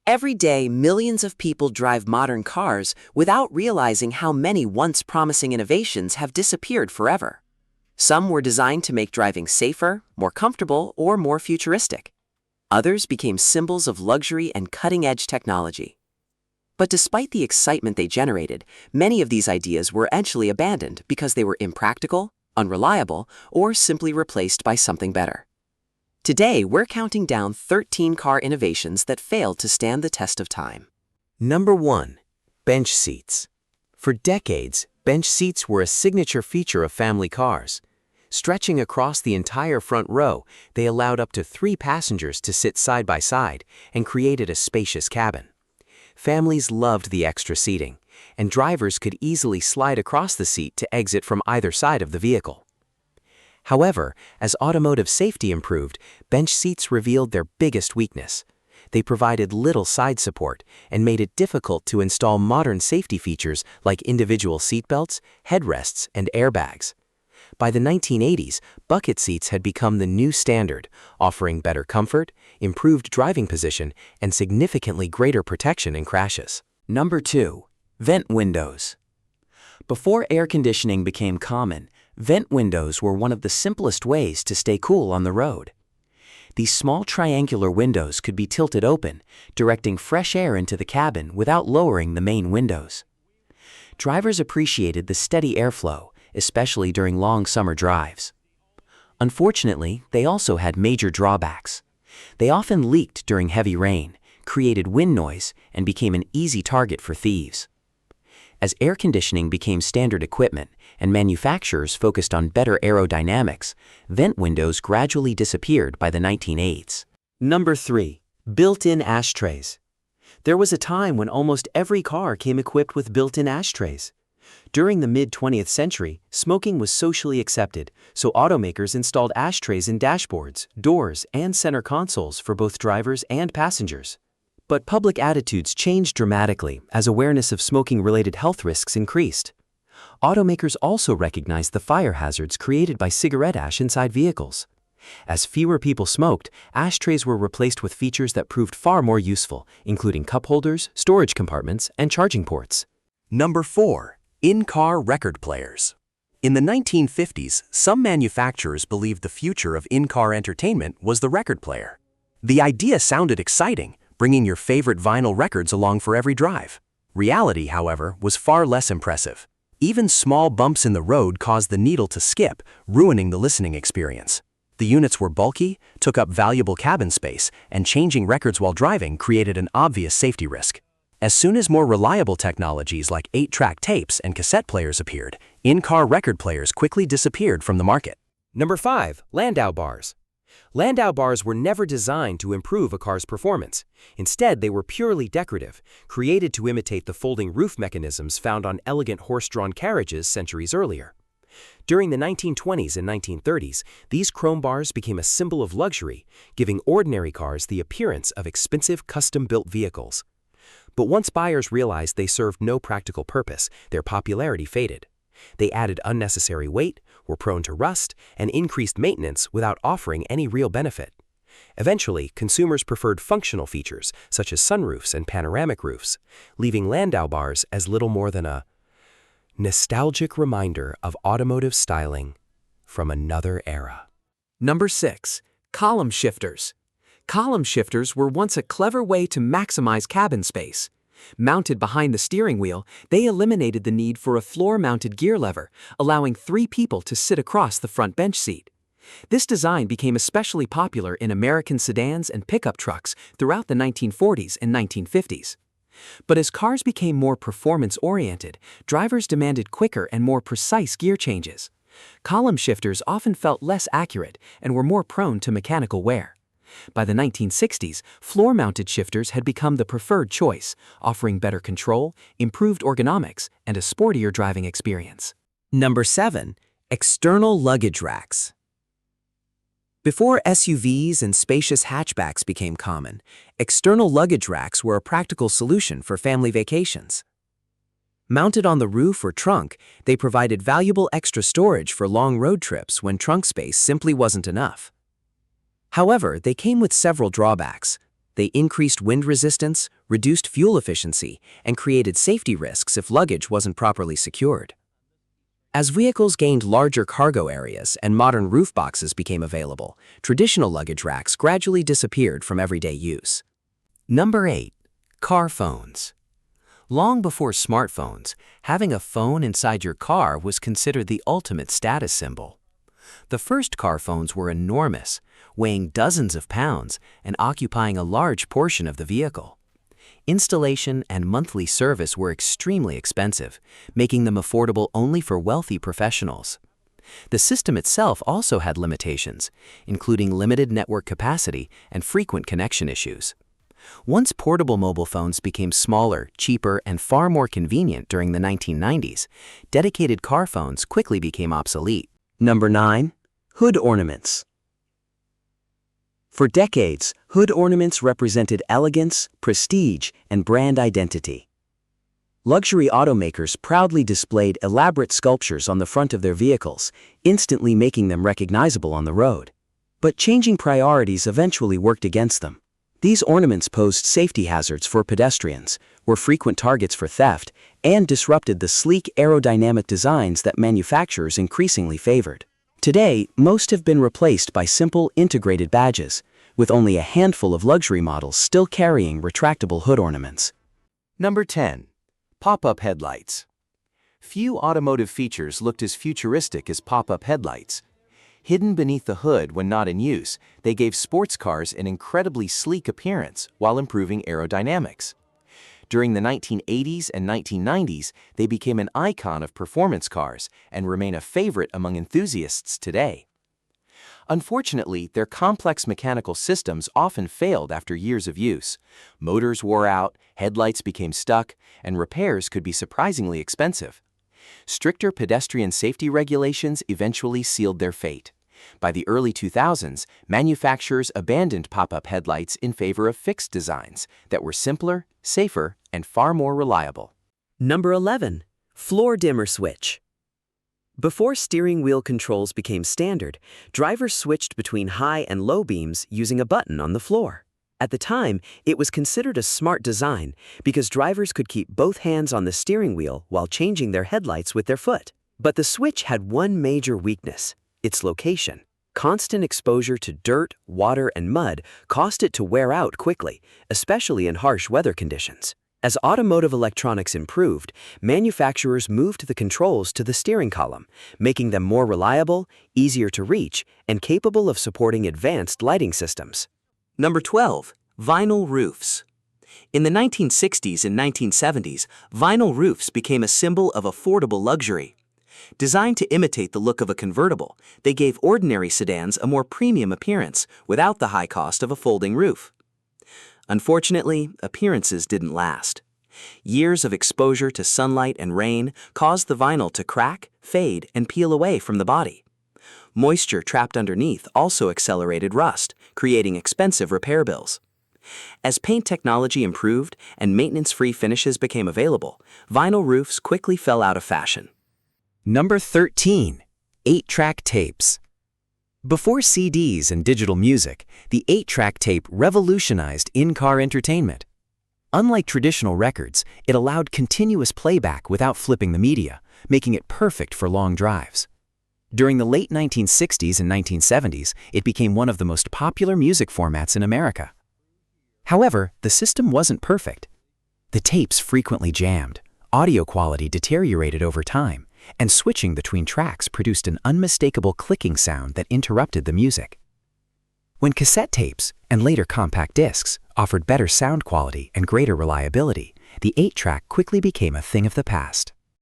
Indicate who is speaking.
Speaker 1: Every day, millions of people drive modern cars without realizing how many once promising innovations have disappeared forever. Some were designed to make driving safer, more comfortable, or more futuristic. Others became symbols of luxury and cutting-edge technology. But despite the excitement they generated, many of these ideas were eventually abandoned because they were impractical, unreliable, or simply replaced by something better. Today, we're counting down 13 car innovations that failed to stand the test of time.
Speaker 2: Number 1. Bench seats. For decades, bench seats were a signature feature of family cars. Stretching across the entire front row, they allowed up to 3 passengers to sit side by side and created a spacious cabin. Families loved the extra seating, and drivers could easily slide across the seat to exit from either side of the vehicle. However, as automotive safety improved, bench seats revealed their biggest weakness. They provided little side support and made it difficult to install modern safety features like individual seatbelts, headrests, and airbags. By the 1980s, bucket seats had become the new standard, offering better comfort, improved driving position, and significantly greater protection in crashes.
Speaker 3: Number 2. Vent windows. Before air conditioning became common, vent windows were one of the simplest ways to stay cool on the road. These small triangular windows could be tilted open, directing fresh air into the cabin without lowering the main windows. Drivers appreciated the steady airflow, especially during long summer drives. Unfortunately, they also had major drawbacks. They often leaked during heavy rain, created wind noise, and became an easy target for thieves. As air conditioning became standard equipment and manufacturers focused on better aerodynamics, vent windows gradually disappeared by the 1980s.
Speaker 2: Number 3. Built-in ashtrays. There was a time when almost every car came equipped with built-in ashtrays. During the mid-20th century, smoking was socially accepted, so automakers installed ashtrays in dashboards, doors, and center consoles for both drivers and passengers. But public attitudes changed dramatically as awareness of smoking-related health risks increased. Automakers also recognized the fire hazards created by cigarette ash inside vehicles. As fewer people smoked, ashtrays were replaced with features that proved far more useful, including cup holders, storage compartments, and charging ports.
Speaker 4: Number 4. In-car record players. In the 1950s, some manufacturers believed the future of in-car entertainment was the record player. The idea sounded exciting, bringing your favorite vinyl records along for every drive. Reality, however, was far less impressive. Even small bumps in the road caused the needle to skip, ruining the listening experience. The units were bulky, took up valuable cabin space, and changing records while driving created an obvious safety risk. As soon as more reliable technologies like 8-track tapes and cassette players appeared, in-car record players quickly disappeared from the market.
Speaker 2: Number 5. Landau bars. Landau bars were never designed to improve a car's performance. Instead, they were purely decorative, created to imitate the folding roof mechanisms found on elegant horse-drawn carriages centuries earlier. During the 1920s and 1930s, these chrome bars became a symbol of luxury, giving ordinary cars the appearance of expensive custom-built vehicles. But once buyers realized they served no practical purpose, their popularity faded. They added unnecessary weight, were prone to rust, and increased maintenance without offering any real benefit. Eventually, consumers preferred functional features such as sunroofs and panoramic roofs, leaving Landau bars as little more than a nostalgic reminder of automotive styling from another era.
Speaker 5: Number 6. Column shifters. Column shifters were once a clever way to maximize cabin space. Mounted behind the steering wheel, they eliminated the need for a floor-mounted gear lever, allowing 3 people to sit across the front bench seat. This design became especially popular in American sedans and pickup trucks throughout the 1940s and 1950s. But as cars became more performance-oriented, drivers demanded quicker and more precise gear changes. Column shifters often felt less accurate and were more prone to mechanical wear. By the 1960s, floor-mounted shifters had become the preferred choice, offering better control, improved ergonomics, and a sportier driving experience.
Speaker 1: Number 7. External luggage racks. Before SUVs and spacious hatchbacks became common, external luggage racks were a practical solution for family vacations. Mounted on the roof or trunk, they provided valuable extra storage for long road trips when trunk space simply wasn't enough. However, they came with several drawbacks.
Speaker 5: They increased wind resistance, reduced fuel efficiency, and created safety risks if luggage wasn't properly secured. As vehicles gained larger cargo areas and modern roof boxes became available, traditional luggage racks gradually disappeared from everyday use. Number 8. Car phones. Long before smartphones, having a phone inside your car was considered the ultimate status symbol. The first car phones were enormous, weighing dozens of pounds and occupying a large portion of the vehicle. Installation and monthly service were extremely expensive, making them affordable only for wealthy professionals. The system itself also had limitations, including limited network capacity and frequent connection issues. Once portable mobile phones became smaller, cheaper, and far more convenient during the 1990s, dedicated car phones quickly became obsolete.
Speaker 3: Number 9. Hood ornaments. For decades, hood ornaments represented elegance, prestige, and brand identity. Luxury automakers proudly displayed elaborate sculptures on the front of their vehicles, instantly making them recognizable on the road. But changing priorities eventually worked against them. These ornaments posed safety hazards for pedestrians, were frequent targets for theft, and disrupted the sleek aerodynamic designs that manufacturers increasingly favored. Today, most have been replaced by simple integrated badges, with only a handful of luxury models still carrying retractable hood ornaments.
Speaker 4: Number 10. Pop-up headlights. Few automotive features looked as futuristic as pop-up headlights. Hidden beneath the hood when not in use, they gave sports cars an incredibly sleek appearance while improving aerodynamics. During the 1980s and 1990s, they became an icon of performance cars and remain a favorite among enthusiasts today. Unfortunately, their complex mechanical systems often failed after years of use. Motors wore out, headlights became stuck, and repairs could be surprisingly expensive. Stricter pedestrian safety regulations eventually sealed their fate. By the early 2000s, manufacturers abandoned pop-up headlights in favor of fixed designs that were simpler, safer, and far more reliable.
Speaker 5: Number 11. Floor dimmer switch. Before steering wheel controls became standard, drivers switched between high and low beams using a button on the floor. At the time, it was considered a smart design because drivers could keep both hands on the steering wheel while changing their headlights with their foot. But the switch had one major weakness: its location. Constant exposure to dirt, water, and mud caused it to wear out quickly, especially in harsh weather conditions. As automotive electronics improved, manufacturers moved the controls to the steering column, making them more reliable, easier to reach, and capable of supporting advanced lighting systems.
Speaker 3: Number 12. Vinyl roofs. In the 1960s and 1970s, vinyl roofs became a symbol of affordable luxury. Designed to imitate the look of a convertible, they gave ordinary sedans a more premium appearance without the high cost of a folding roof. Unfortunately, appearances didn't last. Years of exposure to sunlight and rain caused the vinyl to crack, fade, and peel away from the body. Moisture trapped underneath also accelerated rust, creating expensive repair bills. As paint technology improved and maintenance-free finishes became available, vinyl roofs quickly fell out of fashion.
Speaker 2: Number 13. 8-track tapes. Before CDs and digital music, the 8-track tape revolutionized in-car entertainment. Unlike traditional records, it allowed continuous playback without flipping the media, making it perfect for long drives. During the late 1960s and 1970s, it became one of the most popular music formats in America. However, the system wasn't perfect. The tapes frequently jammed, audio quality deteriorated over time, and switching between tracks produced an unmistakable clicking sound that interrupted the music. When cassette tapes, and later compact discs, offered better sound quality and greater reliability, the 8-track quickly became a thing of the past.